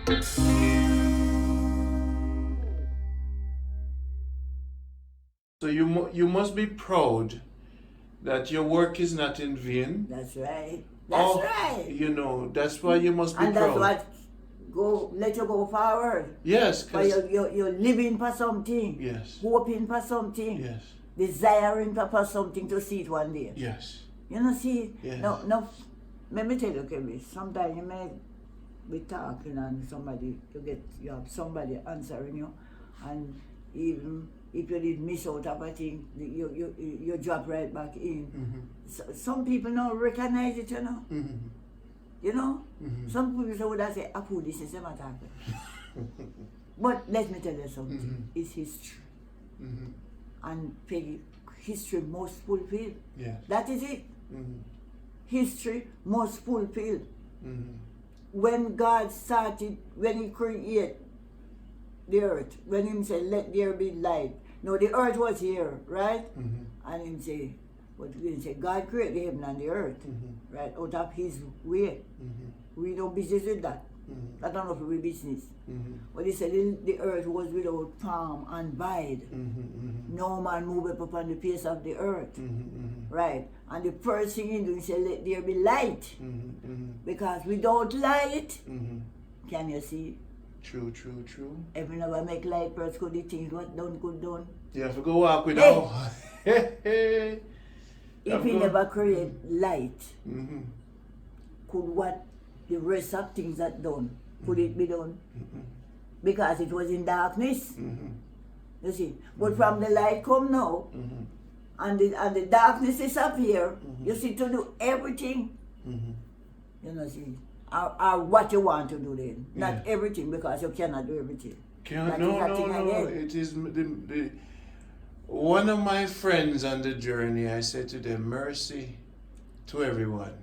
So you must be proud that your work is not in vain. That's right. That's right. You know, that's why you must be and proud. And that's what let you go forward. Yes. Because you're living for something. Yes. Hoping for something. Yes. Desiring for something to see it one day. Yes. You know, see? Yes. No, let me tell you, Kevin, sometimes you may be talking and you have somebody answering you, and even if you did miss out of a thing, you drop right back in. Mm-hmm. So, some people don't recognize it, you know. Mm-hmm. You know? Mm-hmm. Some people would say, I put this is a matter. But let me tell you something. Mm-hmm. It's history. Mm-hmm. And history must fulfill. Yes. That is it. Mm-hmm. History must fulfill. Mm-hmm. When God started, when He created the earth, when He said, let there be light. No, the earth was here, right? Mm-hmm. And He said, God created the heaven and the earth, mm-hmm. right? Out of His way. Mm-hmm. We don't business with that. Mm-hmm. I don't know if we business. Mm-hmm. But He said the earth was without form and void. Mm-hmm. Mm-hmm. No man moved upon the face of the earth. Mm-hmm. Right? And the first thing He do, He said, let there be light. Mm-hmm. Mm-hmm. Because without light, mm-hmm. can you see? True. If you never make light, first could the things what done could done. You have to go walk without. Hey. If He never create light, mm-hmm. could what the rest of things that done, could mm-hmm. it be done? Mm-hmm. Because it was in darkness. Mm-hmm. You see. But mm-hmm. from the light come now, mm-hmm. and the darkness disappear, mm-hmm. you see, to do everything. Mm-hmm. You know, see. Or what you want to do then. Yeah. Not everything, because you cannot do everything. No. It is one of my friends on the journey, I said to them, mercy to everyone.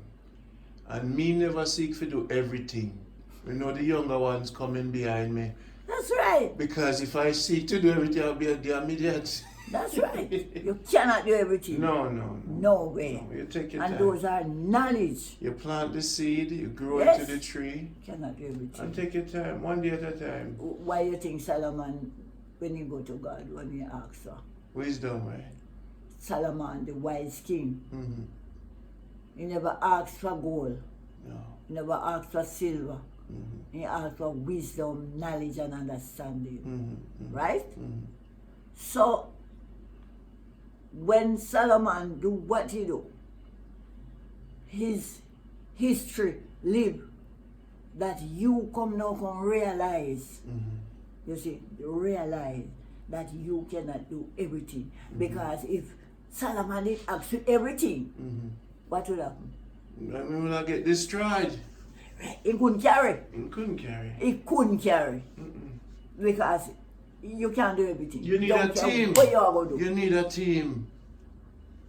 And me never seek to do everything. You know, the younger ones coming behind me. That's right. Because if I seek to do everything, I'll be the immediate. That's right. You cannot do everything. No. No way. No, you take your time. And those are knowledge. You plant the seed, you grow yes. it to the tree. Cannot do everything. And take your time, one day at a time. Why you think Solomon, when he go to God, when he asks for wisdom, right? Solomon, the wise king. Mm-hmm. He never asked for gold. No. He never asked for silver. Mm-hmm. He asked for wisdom, knowledge, and understanding. Mm-hmm. Right? Mm-hmm. So, when Solomon do what he do, his history live, that you come realize, mm-hmm. you see, realize that you cannot do everything. Mm-hmm. Because if Solomon did ask you everything, mm-hmm. what would happen? I mean, will I get destroyed? He couldn't carry. He couldn't carry. Mm-mm. Because you can't do everything. You need a team. What you are going to do? You need a team.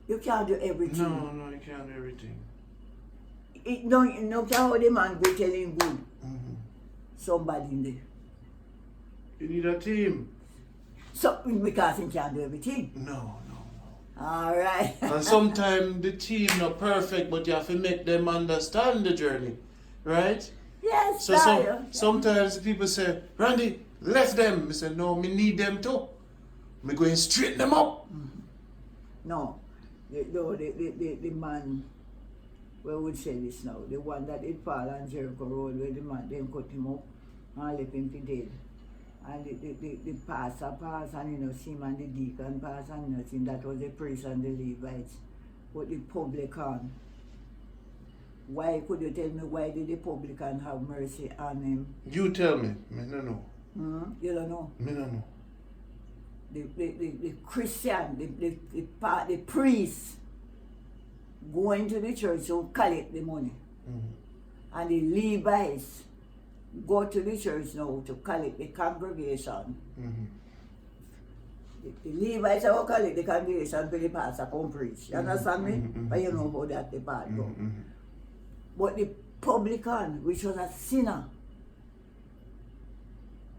You can't do everything. No, you can't do everything. No care how the man go tell him good. Mm-hmm. Somebody in there. You need a team. So, because he can't do everything. No. All right. And sometimes the team not perfect, but you have to make them understand the journey, right? Yes. So sometimes people say, Randy, left them. I say, no, me need them too. Me going straighten them up. Mm-hmm. No, the man, where would say this now? The one that it fall on Jericho Road, where the man then cut him up and left him to dead. And the pastor passed, and you know, him and the deacon passed, and you know, him, that was the priest and the Levites. But the publican, why could you tell me why did the publican have mercy on him? You tell me. Me no know. Mm-hmm. You don't know? Me no know. The Christian, the priest going to the church to collect the money. Mm-hmm. And the Levites go to the church now to collect the congregation. Mm-hmm. The Levites will collect the congregation for the pastor come preach. You understand me? Mm-hmm. But you know about that the part go. Mm-hmm. But the publican, which was a sinner,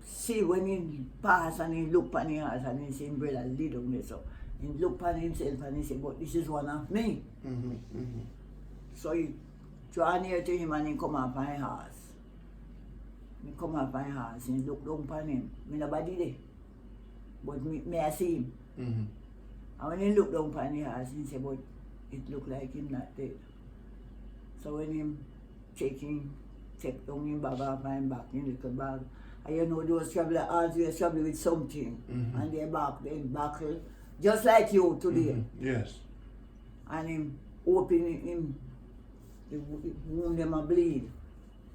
see when he pass and he look on his house and he say, brother, lead on me. So he look on himself and he say, but this is one of me. Mm-hmm. Mm-hmm. So he draw near to him and he come up on his house. Me come up my house and look down upon him. Me nobody there. But me I see him. Mm-hmm. And when he look down upon the house, he said, but it look like him not dead. So when him take down him bag off my back, in little bag, and you know those travelers always travel with something. Mm-hmm. And they buckle, just like you today. Mm-hmm. Yes. And him open him, the wound them a bleed.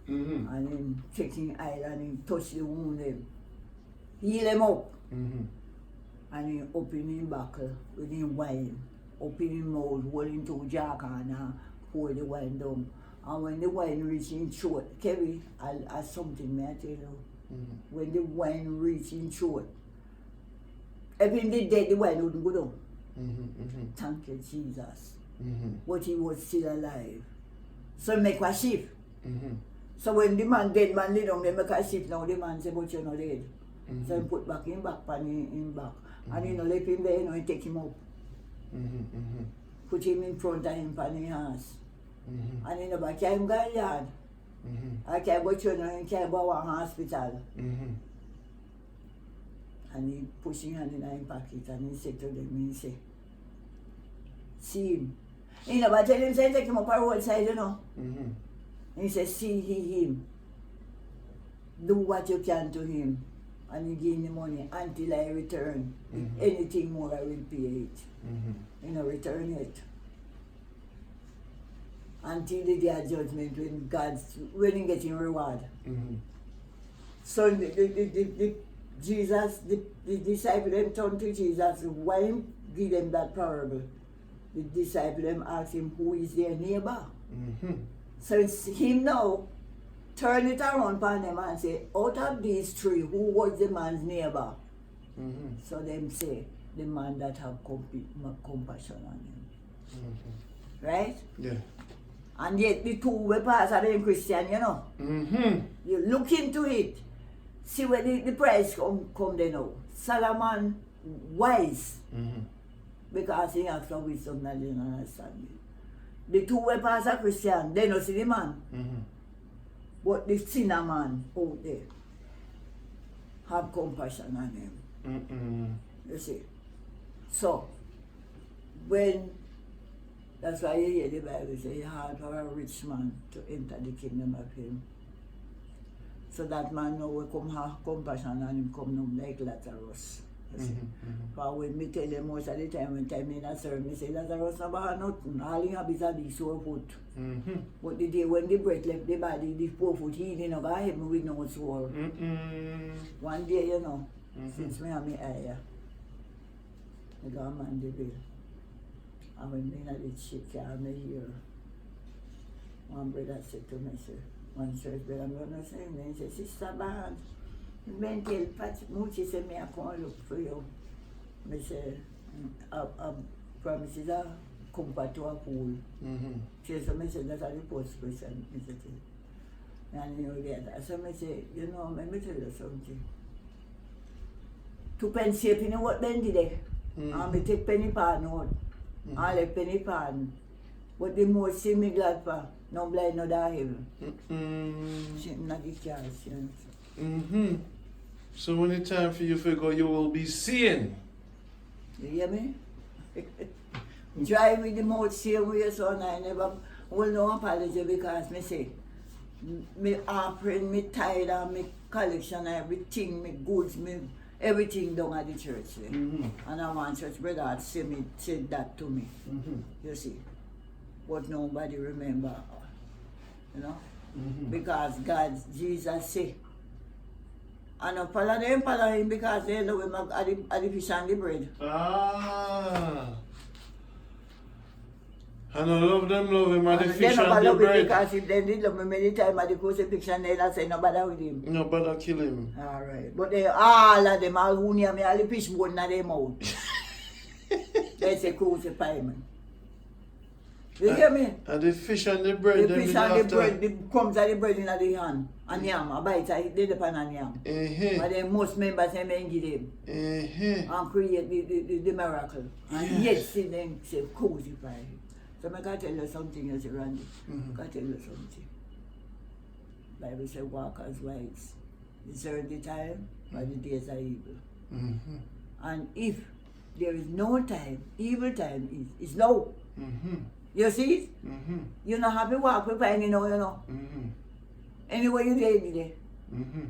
Mm-hmm. And him taking eye and him touch the wound them. Heal them up. Mm-hmm. And he open him buckle with him wine. Open him mouth, hold him to jack and pour the wine down. And when the wine reach in throat, Kevin, I something may I tell you. Mm-hmm. When the wine reach in throat, if he did dead, the wine wouldn't go down. Mm-hmm. Mm-hmm. Thank you, Jesus. Mm-hmm. But he was still alive. So make a shift. Mm-hmm. So when the man dead man lay down, they make a shift now, the man say, but you're not dead. Mm-hmm. So he put back him back pan him back. Mm-hmm. And he no left him there, he take him up. Mm-hmm. Mm-hmm. Put him in front of him pan his house. Mm-hmm. And he no back him go yard. Mm-hmm. I can't go to no, he can't go to hospital. Mm-hmm. And he push his hand in his pocket and he said to them, he say, see him. He no but tell him, say take him up a roadside, you know. Mm-hmm. He said, see him. Do what you can to him. And he give him the money until I return. Mm-hmm. Anything more, I will pay it. Mm-hmm. You know, return it. Until the day of judgment when he getting reward. Mm-hmm. So the Jesus, the disciple them turn to Jesus. Why him give them that parable? The disciple them ask him who is their neighbor. Mm-hmm. So it's him now turn it around upon them and say, out of these three, who was the man's neighbor? Mm-hmm. So them say, the man that have compassion on him. Mm-hmm. Right? Yeah. And yet the two we pass are them Christian, you know. Mm-hmm. You look into it. See where the price come there now. Solomon wise. Mm-hmm. Because he has some wisdom, knowledge and understanding. The two we pass are Christian, they don't see the man. Mm-hmm. But the sinner man out there have compassion on him. Mm-hmm. You see. So when that's why you hear the Bible say it's hard for a rich man to enter the kingdom of him. So that man now will come have compassion on him come now like Lazarus. You see. Mm-hmm. But when me tell them most of the time when time in a serve, me say Lazarus never had nothing. All he have is a big sore foot. Mm-hmm. But the day when the breath left the body, the poor foot healing no go heaven with no sore. Mm-hmm. One day, you know, Mm-hmm. since me have my eye, I go man the bill. And when me in the chick car, me hear one brother said to me, say, one church brother, I'm gonna say, he said, Sister Barnes, mental patch, Muchi said, me I come look for you. Me say, I promise you that come back to a pool. Mm-hmm. She said, me say, that's the post question, me say, and you know that. So me say, you know, let me tell you something. Two pence shape, you know what then did they? And me take penny pan out. I like penny pan. But the more see me glad for, no blind, no die heaven. Mm-hmm. She not the chance, you know. Mm-hmm. So when it's time for you to go, you will be seeing. You hear me? Drive with the mouth same way, son. I never will no apology because me say, me offering, me tithe and me collection, everything, me goods, me everything down at the church. Mm-hmm. And I want church brother said that to me. Mm-hmm. You see. But nobody remember. You know? Mm-hmm. Because God, Jesus say. And I follow him because they love him at the fish and the bread. Ah. And I love him at the And fish they and never the love him bread. because if they did love him many times at the crucifixion, they'll say no bother with him. No bother kill him. Alright. But they all of them, all who near me, all the fish bone in their mouth. They say crucify me. You hear me? And the fish and the bread. The fish and the bread, the crumbs of the bread in the hand. And yam, a bite, they depend on yam. But then most members say men give them. And create the miracle. And yet see them say crucify him. So I can tell you something, you see, Randy. I can tell you something. Bible says walk as wise. Discern the time, but the days are evil. Mm-hmm. And if there is no time, evil time is now. Mm-hmm. You see it? Mm-hmm. You not have to walk with fine, you know. Mm-hmm. Anywhere you there, you there. Mm-hmm.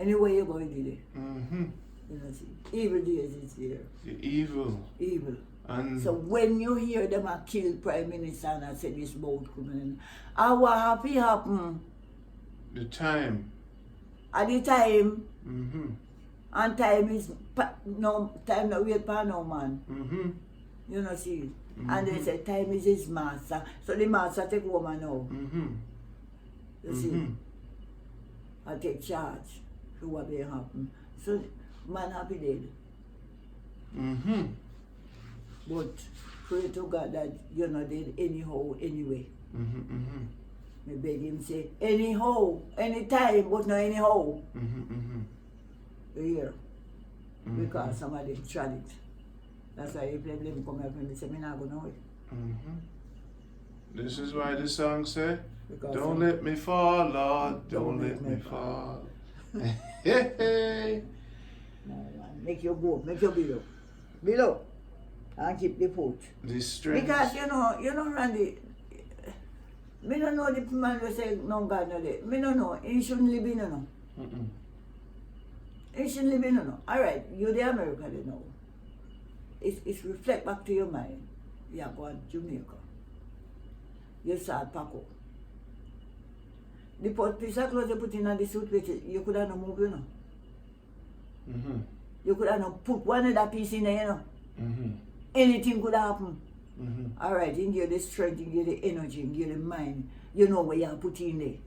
Anywhere you go, you there. Mm-hmm. You know, see, evil days is there. The evil. Evil. And So when you hear them a kill Prime Minister and I say this boat coming in, what happen? the time. At the time, Mm-hmm. and time is no time not wait for no man. Mm-hmm. You know, see. Mm-hmm. And they say time is his master. So the master take over now. Mm-hmm. You see. I take charge for what may happen. So man happy dead. Mm-hmm. But pray to God that you're not dead anyhow, anyway. Mm-hmm. Mm-hmm. Me beg him say, anyhow, anytime, but not anyhow. Mm-hmm. Mm-hmm. You hear? Mm-hmm. Because somebody tried it. That's why he blame them come up and say, me not gonna know it. Mm-hmm. This is why the song say, Because don't let me fall, Lord, don't let me fall. Hey. No, man. Make your go, make your below. Below. And keep the foot. The strength. Because you know, Randy, me don't know the man who say no God no day. Me don't know. He shouldn't live in no. Mm-mm. He shouldn't live in no. Alright, you the America they know. It's reflect back to your mind. You are going to Jamaica. You start pack up. The piece of clothes you put in the suitcase, you could have no move, you know. Mm-hmm. You could have no put one of that piece in there, you know. Mm-hmm. Anything could happen. Mm-hmm. Alright, you give the strength, you give the energy, you give the mind. You know what you have put in there.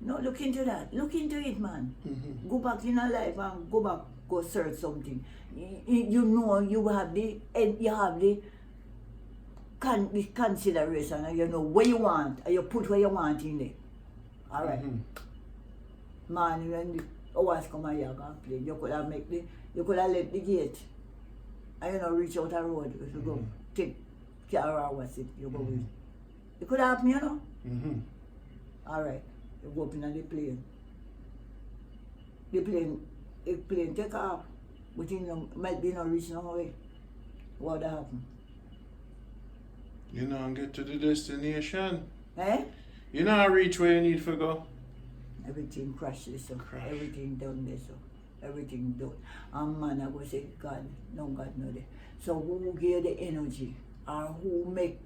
No, look into that. Look into it, man. Mm-hmm. Go back in your life and go back, go search something. You know you have the consideration, and you know what you want, and you put what you want in there. Alright. Mm-hmm. Man, when the hours come and you can play, you could have let the gate and you know reach out a road if you go take car or what's it, you go with. It could happen, you know. Mm-hmm. Alright. You go up in the plane. The plane take off, but you know, might be not reaching no way. What happen? You know, and get to the destination. Eh? You know, I reach where you need to go. Everything crashes, so everything done there, so everything done. And man, I go say, God no there. So who give the energy, or who make?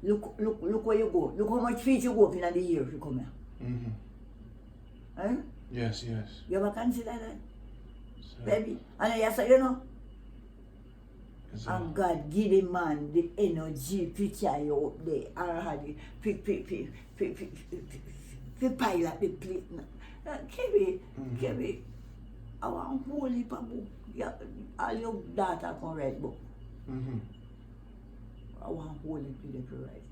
Look where you go. Look how much feet you go up in the year if you come here. Mm-hmm. Eh? Yes, yes. You ever consider that, So, baby? And I say, you know. so, And God give the man the energy to carry you up there, or had the pilot the plane. Kevin, I want holy pabu. Yeah, all your daughter can write book. mm-hmm. I want holy people to write.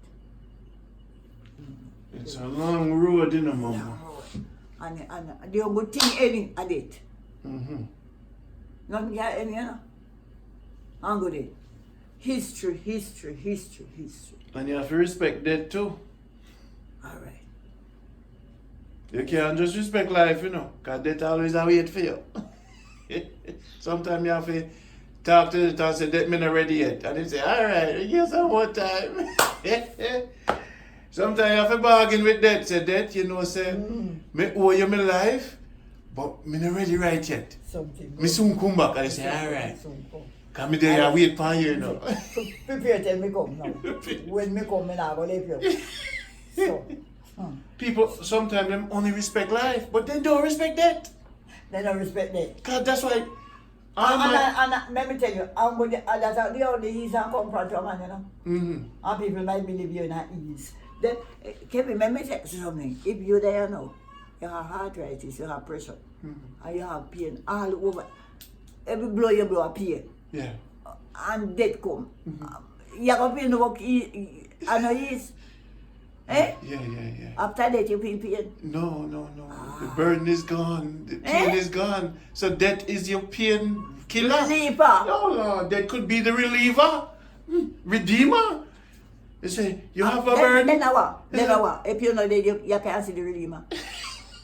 It's a long road, you know, Mama. And the good thing any at it. Mm-hmm. Nothing get any, you know. And good it. History. And you have to respect that too. Alright. You can't just respect life, you know, because death always a wait for you. Sometimes you have to talk to the and say, death me not ready yet. And they say, alright, we give some more time. Sometimes you have to bargain with death. Say, death, you know, say, me owe you my life, but me not ready right yet. Something. Me soon come back. And they say, alright. Because me there wait for you, you know. Prepare till me come now. When me come, me not go leave you. So. People sometimes them only respect life, but they don't respect death. They don't respect that. Cause that's why. And let me tell you, I'm going to, that's the only ease and comfort to a man, you know. Mm-hmm. And people might believe you in that ease. Then, Kevin, let me tell you something. If you're there now, you have arthritis, you have pressure, and you have pain all over. Every blow you blow a pain. Yeah. And death come. You have pain to work, and no ease. Eh? Yeah. After that, you feel pain. No. The burden is gone. The pain is gone. So death is your pain killer. Reliever. No, that could be the reliever. Redeemer. You say, you have a bird? Then what? If you know that you can't see the Redeemer.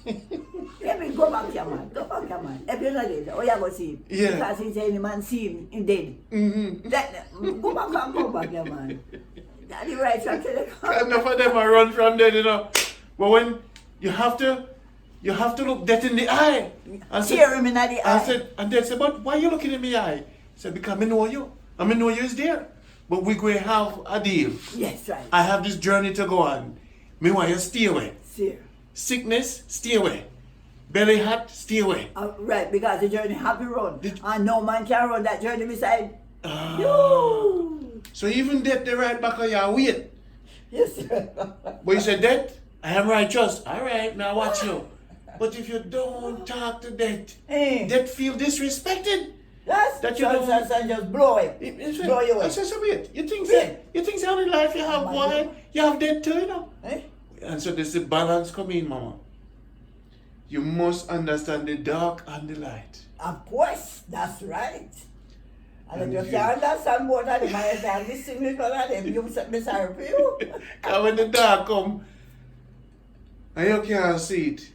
Let me go back here, man. Go back here, man. If you know that, oh, you go see him. Yeah. Because he say, the man see him in dead. Go back here, man. That's the right track to the car. Enough of them are run from there, you know. But when you have to look death in the eye. Tear him in the eye. And they said, but why you looking in my eye? He said, because I know you. I know you is there. But we're going to have a deal. Yes, right. I have this journey to go on. Me want you stay away. See. Sickness, stay away. Belly hot, stay away. Right, because the journey have to run. And no man can run that journey beside you. So even death, they right back on your wait. Yes, sir. But you said, death, I am righteous. All right, now watch you. But if you don't talk to death, death feel disrespected. Yes, that you don't just blow it. Blow you away. I said, so wait, you think the only life you have, boy, you have death too, you know? And so there's a balance coming in, mama. You must understand the dark and the light. Of course, that's right. And if you can't understand what of them, I say, this English one of them, you set me sorry for you. Because when the dark come, and you can't see it,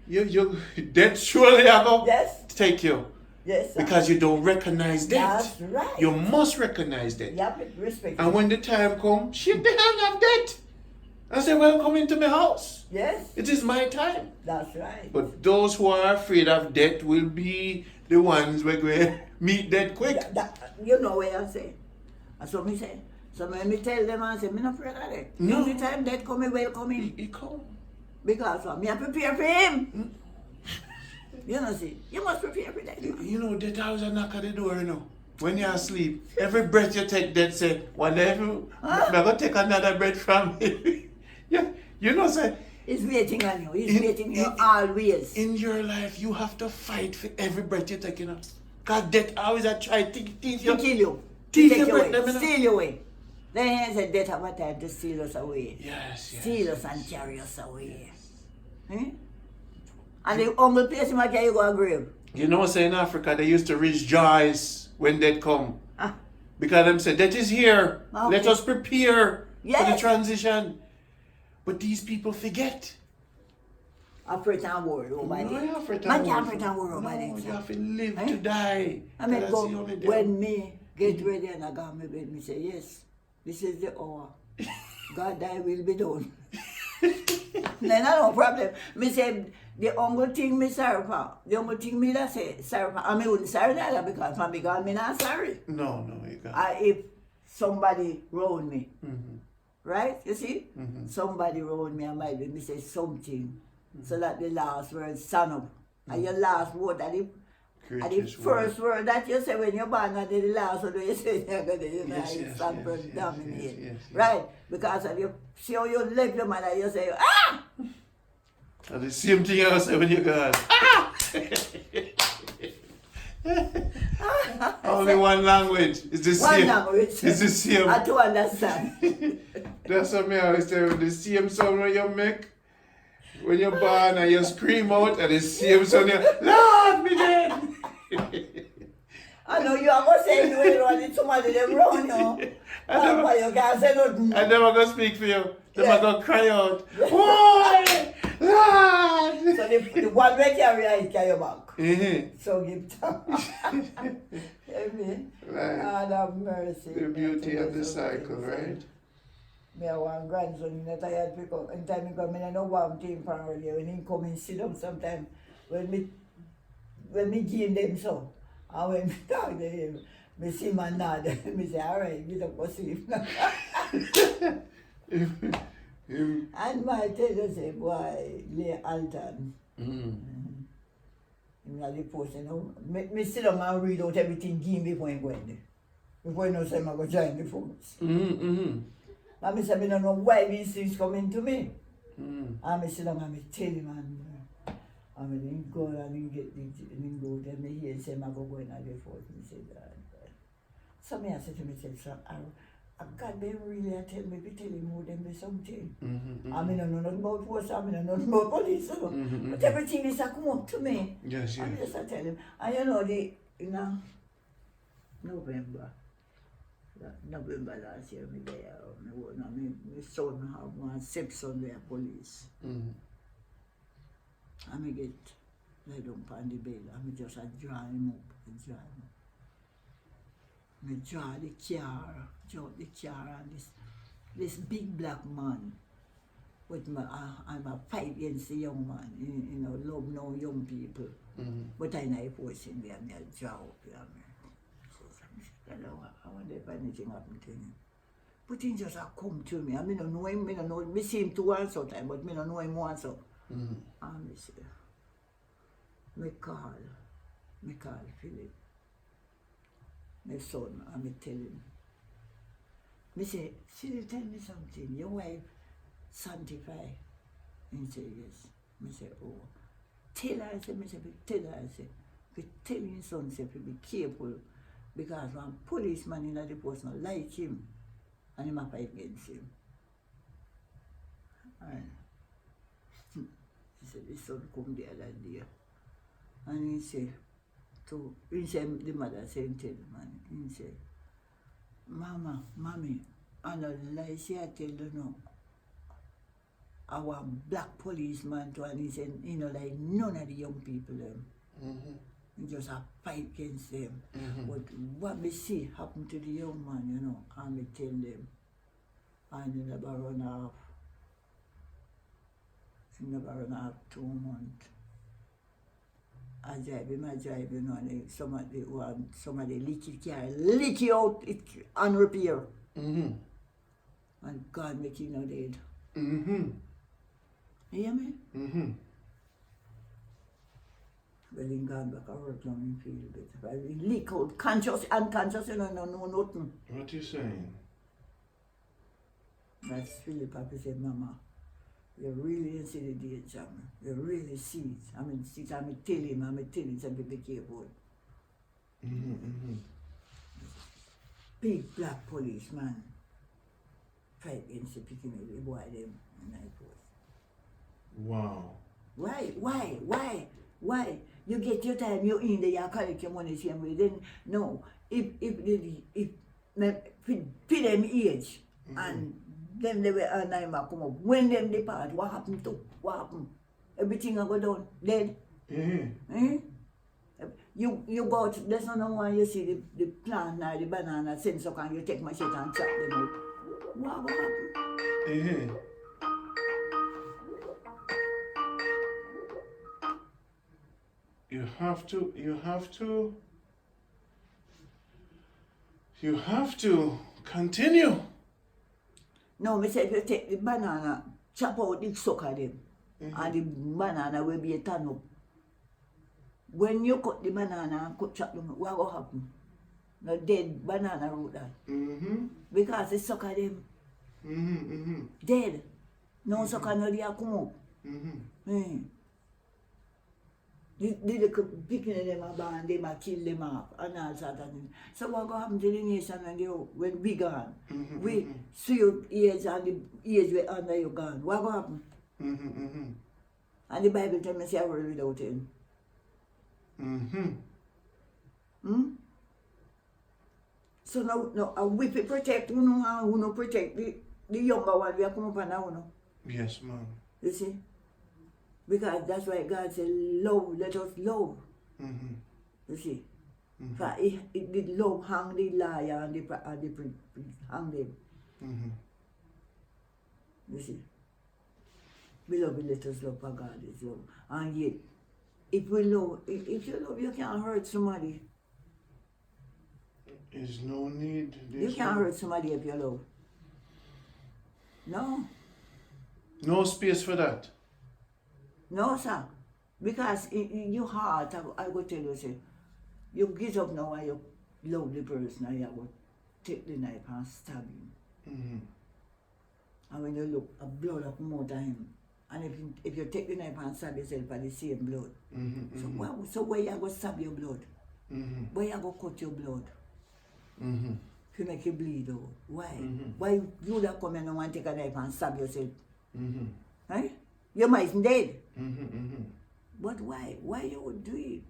you death surely are going to take you. Yes, sir. Because you don't recognize death. That's right. You must recognize death. You have to respect. And when the time comes, shake the hand of death. I say, welcome into my house. Yes. It is my time. That's right. But those who are afraid of death will be the ones who are going to meet death quick. You know what I say. That's what me say. So when me tell them, I say, I'm not afraid of death. No. Every time death come, I welcome him. He come. Because me I prepare for him. You know, see, you must prepare for that. You know, death always a knock at the door, you know. When you're asleep, every breath you take, death say, wonder if I'm going to take another breath from me. Yeah, you know, say. He's waiting on you. He's waiting you always. In your life, you have to fight for every breath you take, you know. Because death always a try to teach you. To kill you. Teach take you you breath, away. them, you know. Steal you away. Then he said, death have a time to steal us away. Yes. Steal us and carry us away. And the only place you might carry you go to grave. You know, say in Africa, they used to rejoice when death come. Because them say, death is here. Okay. Let us prepare for the Yes. transition. But these people forget. Afraid and worry over No, it. you have to Man can't afraid and worry over No, it. you have to live to die. I mean, That's go, the only day. when me get ready and I go on my bed, me say, yes, this is the hour. God thy will be done. Then no problem. Me say, the only thing me sorry for, the only thing me that say sorry for, I mean, wouldn't sorry neither because from God, me not sorry. No, you can't. If somebody round me, Mm-hmm. right? You see? Mm-hmm. Somebody round me, I might be, me say something, so that the last word stand up. And your last word, and the first word that you say when you're born, and the last word you say, you're going to stand for dominate. Yes. Right? Because if you see how you left your mother, you say, ah! And the same thing I say when you go, only one language. It's the One same. language. It's the same. I do understand. That's what me always say. The same sound when you make, when you're born and you scream out, and the same sound you, Lord, me dead. I know you are going to say you know, and somebody them run you. That's why you can't say nothing. I never gonna speak for you. Them are gonna cry out. Why? Lord! So the one way carry I carry back. Mm-hmm. So give time. Amen. Right. God have mercy. The beauty of the cycle, right? Me have one grandson, he tired pick up. And time he come in, I know one thing for early. When he come and sit down sometime, when me give them so, and when me talk to him, me see my nod, me say, all right, get up, go sleep. And my tell you say, boy, lay Alton. In the post, you know, me sit down and read out everything give me before I go in there. Before I know say I go join the folks. And I say, I don't know why these things coming to me. And I sit down and I tell him, and I didn't go and I didn't go there. Me hear say, I go in the force. Me say that. So me I say to myself, God, they really tell me, tell him who them be something. I mean, I know nothing about force, I mean, I know nothing about police. So. But everything is come up to me. Yes. I just tell him. And you know, November, November last year, me there, my son have one stepson there, police. And me get laid up on the bed, and me just draw him up, Me draw the car, and this big black man, with I'm a fight against the young man, you know, love no young people. But I know force him there, me draw up there, I wonder if anything happened to him. But he just come to me. I mean, I know him, me see him 2 once or time, but me don't know him once up. And me say, me call Philip, my son, and me tell him. Me say, Philip, tell me something, your wife sanctify? He say, yes. Me say, oh. Tell her, I say, tell his son, say, be careful. Because one policeman in the post not like him, and him a fight against him. And he said, his son come the other day, and he said, the mother said to him, and he said, Mommy, I don't lie, say I tell you no. Our black policeman too, and he said, you know, like none of the young people them. Just a fight against them. But what we see happen to the young man, you know, and we tell them, and he never run off. He never run off 2 months. I drive, you know, and somebody leak it car, leak it out, it on repair. And God make you no dead. You hear me? Well, in gone back, I work long in field, but if I leak out, conscious, unconscious, you know nothing. What you saying? That's Philip Papa said, Mama, you really see the danger, man. You really see it. I mean, tell him, so be careful. Big black policeman fight against the picking of the boy them in night post. Wow. Why? You get your time, you in there, you collect your money same way. Then no, if for them age and them they were and come up. When them depart, what happened? Everything I go down, dead. You go out, there's no one you see the plant now, the banana, send so can you take my shit and chop them out. What happened? You have to continue. No, me say if you take the banana, chop out the sucker them, and the banana will be a turn up. When you cut the banana and chop them, what will happen? No dead banana root that. Because the sucker them dead. No sucker no they come up. The little picking of them are born, they might kill them off and all sort of things. So what will happen to the nation when we gone? We see your ears and the ears were under you gone. What will happen? And the Bible tells me say I worry without him. So now we protect who no protect the younger one we are coming up now. Yes, ma'am. You see? Because that's why God said, love, let us love. You see? For it did love hang the liar and the hang them. You see? Beloved, let us love, for God is love. And yet, if you love, you can't hurt somebody. There's no need. You can't hurt somebody if you love. No. No space for that. No, sir. Because in your heart, I go tell you, say, you get up now and you love the person and you go take the knife and stab him. And when you look, a blood up more than him. And if you take the knife and stab yourself by the same blood. So where you go stab your blood? Where you go cut your blood? To make you bleed out. Why? Why you that come and want to take a knife and stab yourself? Right? Your mind's dead. But why? Why you would do it?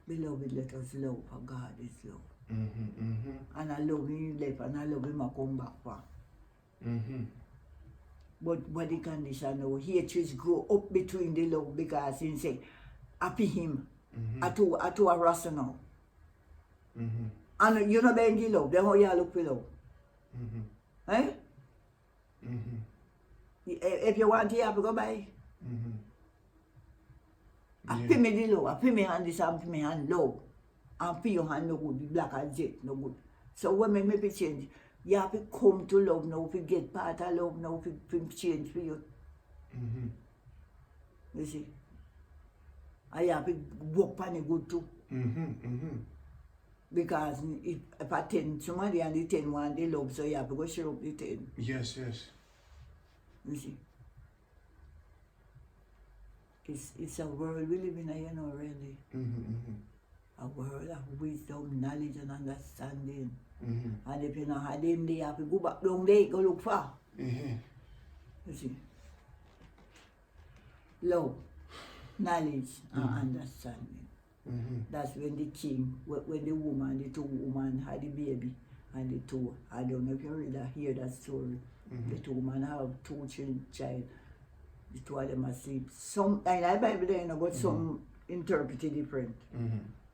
Beloved, let us love, for God is love. And I love him left and I love him I come back for. But what the condition now, hatred grow up between the love because he say, happy him, I to a rasta now. And you know about the love, then how you look for love? Eh? If you want to, you have to go by. I pay me the love, I pay me hand this and pay me hand love. And pay your hand no good, the black and jet no good. So when me make it change, you have to come to love now, to get part of love now, to change for you. You see? I have to work on it good too. Because if I 10, somebody and the 10 want the love, so you have to go share up the 10. Yes. You see? It's a world we live in, you know, really. A world of wisdom, knowledge, and understanding. And if you know how them, they have to go back down there, go look for. You see? Love, knowledge, and understanding. That's when the king, when the woman, the two women had the baby, and the two, I don't know if you read that, hear that story. The two women have 2 children, the two of them asleep. Some, and I Bible there, you know, but some interpret it different.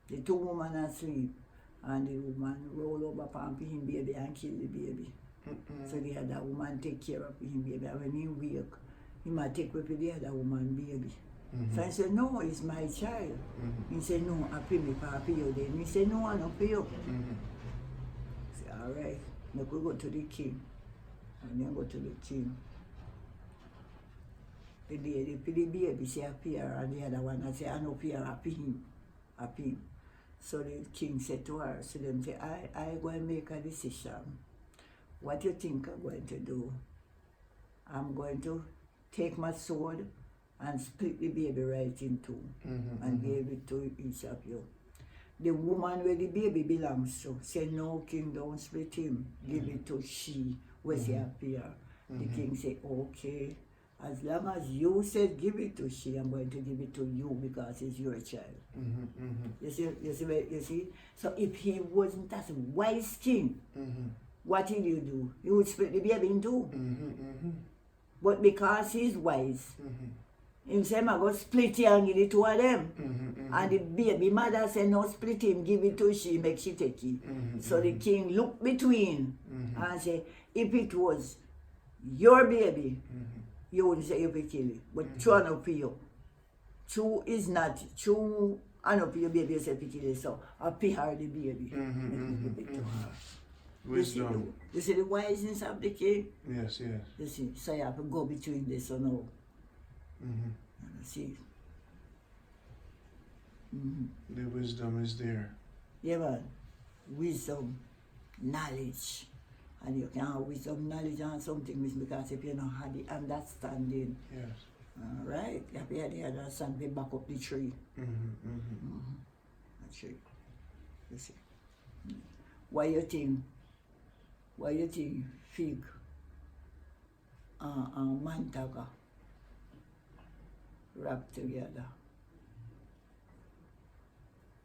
The 2 women are asleep, and the woman roll over upon him baby and kill the baby. So the other woman take care of him baby, and when he wake, he might take with the other woman baby. So I said, no, it's my child. He said, no, I pay me for you then. He said, no, I don't pay you. I said, all right, now we go to the king. And then go to the king. The baby say appear, and the other one I say, I know appear, happy him. So the king said to her, so them say, I go and make a decision. What you think I'm going to do? I'm going to take my sword and split the baby right in two and give it to each of you. The woman where the baby belongs to say, no, king, don't split him. Give it to she, where she appear. The king say, okay. As long as you said give it to she, I'm going to give it to you because it's your child. You see? So if he wasn't as wise king, what did you do? He would split the baby in two. But because he's wise, he said, I go split it and give it to them. And the baby mother said, no, split him, give it to she, make she take it. So the king looked between and said, if it was your baby, you wouldn't say you could kill it. But true enough for you. True is not. True enough for your baby, you say you kill it. So I pay her the baby. Wisdom. You see the wiseness of the king? Yes. You see, so you have to go between this and all. You see? The wisdom is there. Yeah, man. Wisdom, knowledge. And you can have wisdom, knowledge and something because if you don't have the understanding, Yes. right? You have to have the understanding back up the tree. The tree. You see? Why you think fig and mantaga wrap together?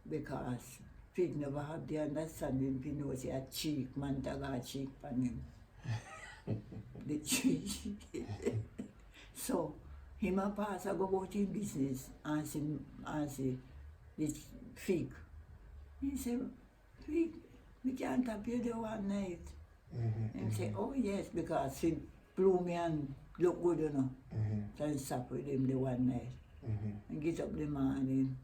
Because fig never have the understanding, he knows he had cheek, mantaga cheek on him. The tree. So him and pastor go about his business and see the fig. He said, fig, we can't tap you there one night. And say, oh yes, because he blew me and look good, you know. So I sat with him the one night. And get up the morning.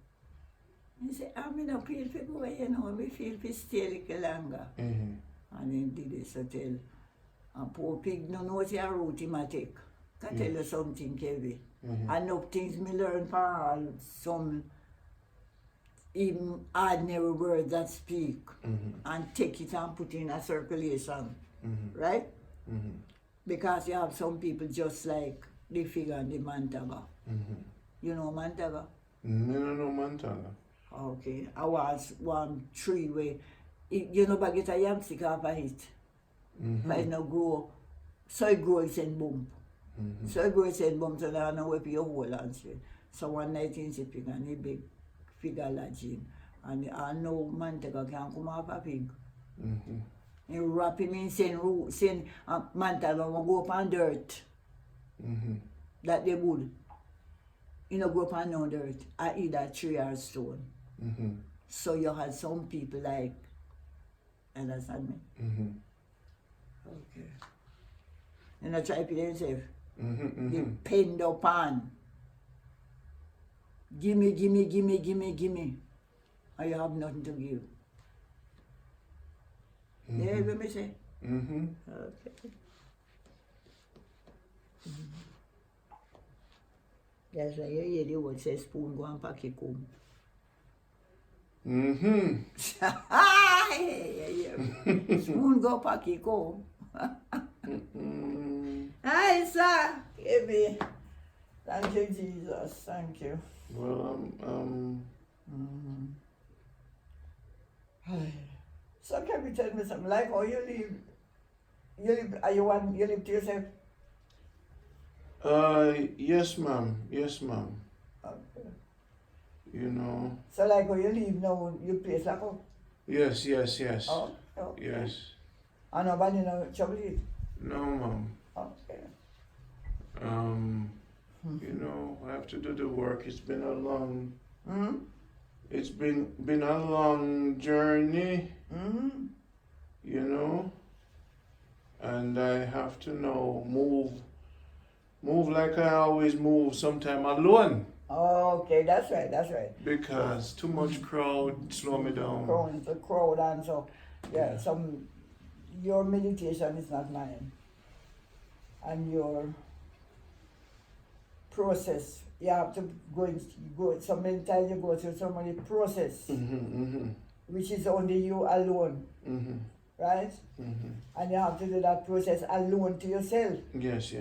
He said, I'm not feel for go, you know, we feel for stay a little longer. And he did this, so tell, and poor pig no knows your route he might take. Can tell you something, Kevin. And no things me learn from all, some even ordinary words that speak, and take it and put in a circulation, right? Because you have some people just like the figure and the mantaga. You know mantaga? No, mantaga. Okay, I was one tree where, you know, but get a yam stick off of it. But it no grow, so it grows and boom. So it grows and boom, so I know where your whole and shit. So one night in Zipping and a big figure lodging. And I know Manteca can come off a pig. Mm-hmm. And wrap him in send Manteca will go up on dirt. Mm-hmm. That they would. You know, go up on no dirt. I either tree or stone. Mm-hmm. So you had some people like, understand me? Mm-hmm. Okay. And I try to themselves. Mm-hmm. Depend upon. Gimme. And you have nothing to give. Mm-hmm. You hear me say? Mm-hmm. Okay. That's why you hear the word say spoon go and pack it home. Mm-hmm. Yeah. Spoon go pack it home. Mm-hmm. Hi, sir. Give me. Thank you, Jesus. Thank you. Well, So can you tell me something? Like how you live? You live to yourself? yes, ma'am. Yes, ma'am. Okay. You know. So like how you live now, you place like how? Yes. Oh, okay. Yes. And nobody no trouble it? No, ma'am. Okay. You know, I have to do the work. It's been a long. Mm-hmm. It's been a long journey. Mm-hmm. You know. And I have to now move like I always move. Sometime alone. Okay, that's right. Because too much crowd slow me down. The crowd and so Yeah. your meditation is not mine. And your process, you have to go so many times you go through so many process, which is only you alone, right? And you have to do that process alone to yourself. Yes.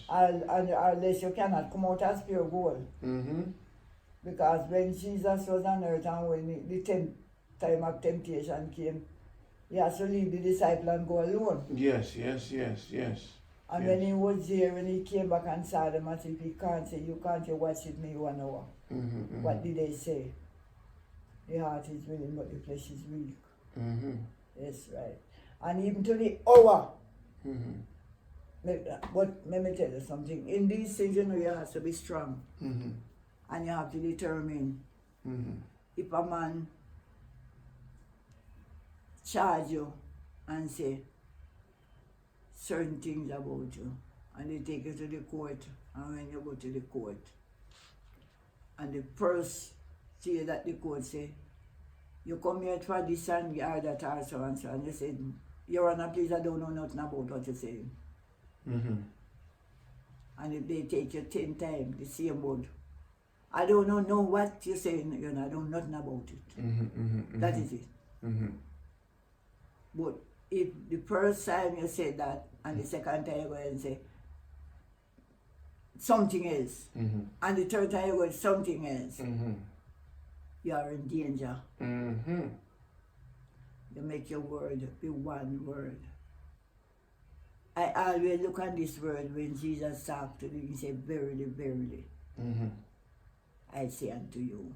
And unless you cannot come out as pure gold. Because when Jesus was on earth and when the time of temptation came, he has to leave the disciple and go alone. Yes. And when he was there, when he came back and saw them, I said, you can't say watch with me 1 hour. What did they say? The heart is willing, but the flesh is weak. Yes, right. And even to the hour. But let me tell you something. In these things, you know, you have to be strong. And you have to determine if a man charge you and say certain things about you, and they take you to the court, and when you go to the court, and the first say that the court say, you come here for this and you are that or so and so, and you say, Your Honor, please, I don't know nothing about what you're saying. And if they take you 10 times, the same word, I don't know what you're saying, you know, I don't know nothing about it. That is it. But if the first time you say that, and the second time you go and say something else, and the third time you go something else, you are in danger. You make your word be one word. I always look at this word when Jesus talked to me, he said, verily, verily, I say unto you.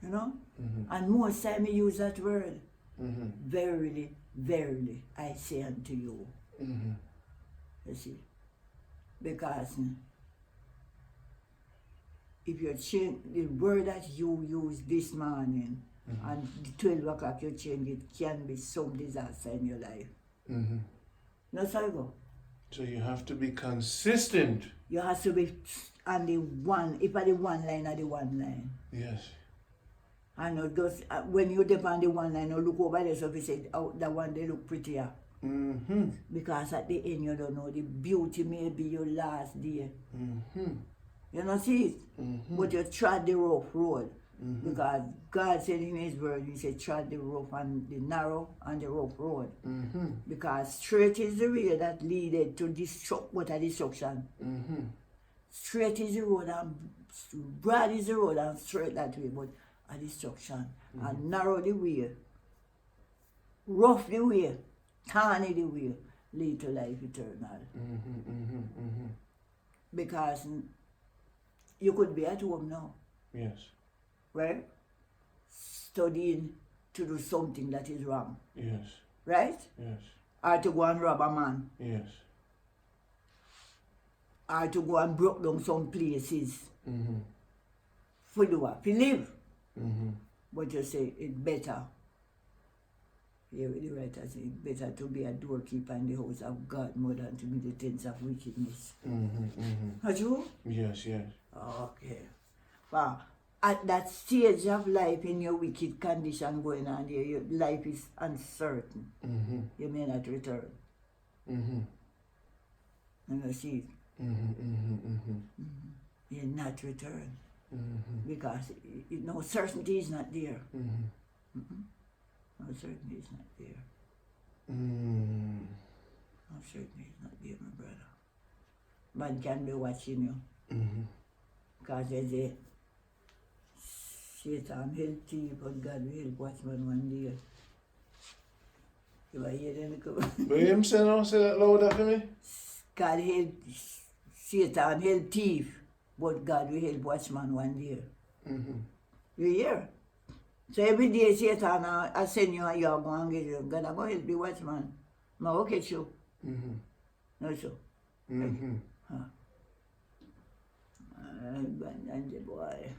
You know? And most time he use that word. Verily, verily, I say unto you. You see? Because if you change the word that you use this morning and the 12 o'clock you change it, can be some disaster in your life. That's how you go. So you have to be consistent. You have to be on the one, if I the one line or the one line. Yes. And just, when you dip on the one line, you look over there, so you say, oh, that one, they look prettier. Because at the end, you don't know, the beauty may be your last day. You don't see it? But you trod the rough road. Because God said in his word, he said, trod the rough and the narrow and the rough road. Because straight is the way that leaded to destruction. Straight is the road and broad is the road and straight that way, but a destruction. And narrow the way, rough the way, tiny the way, lead to life eternal. Because you could be at home now. Yes. Right? studying to do something that is wrong. Yes. Right? Yes. Or to go and rob a man. Yes. Or to go and broke down some places. Mm-hmm. For do what? For live. Mm-hmm. But you say it's better. Yeah, the writer say it's better to be a doorkeeper in the house of God more than to be the tents of wickedness. Mm-hmm. Mm-hmm. Are you? Yes, yes. Okay. Well, at that stage of life in your wicked condition going on there, your life is uncertain. Mm-hmm. You may not return. Mm-hmm. And you see, Mm-hmm. Mm-hmm. Mm-hmm. you not return. Mm-hmm. Because no certainty is not there. Mm-hmm. No certainty is not there. Mm. No certainty is not there, my brother. Man can be watching you. Mm-hmm. Because there's a Satan help thief, but God will help watchman one day. You hear them? But him say no, say that louder for me. God help Satan help thief, but God will help watchman one day. Mm-hmm. You hear? So every day Satan I send you and you are going to get you. God I'm going to help the watchman. I'm going to get you. Mm-hmm. No, so. Mm-hmm. And the boy.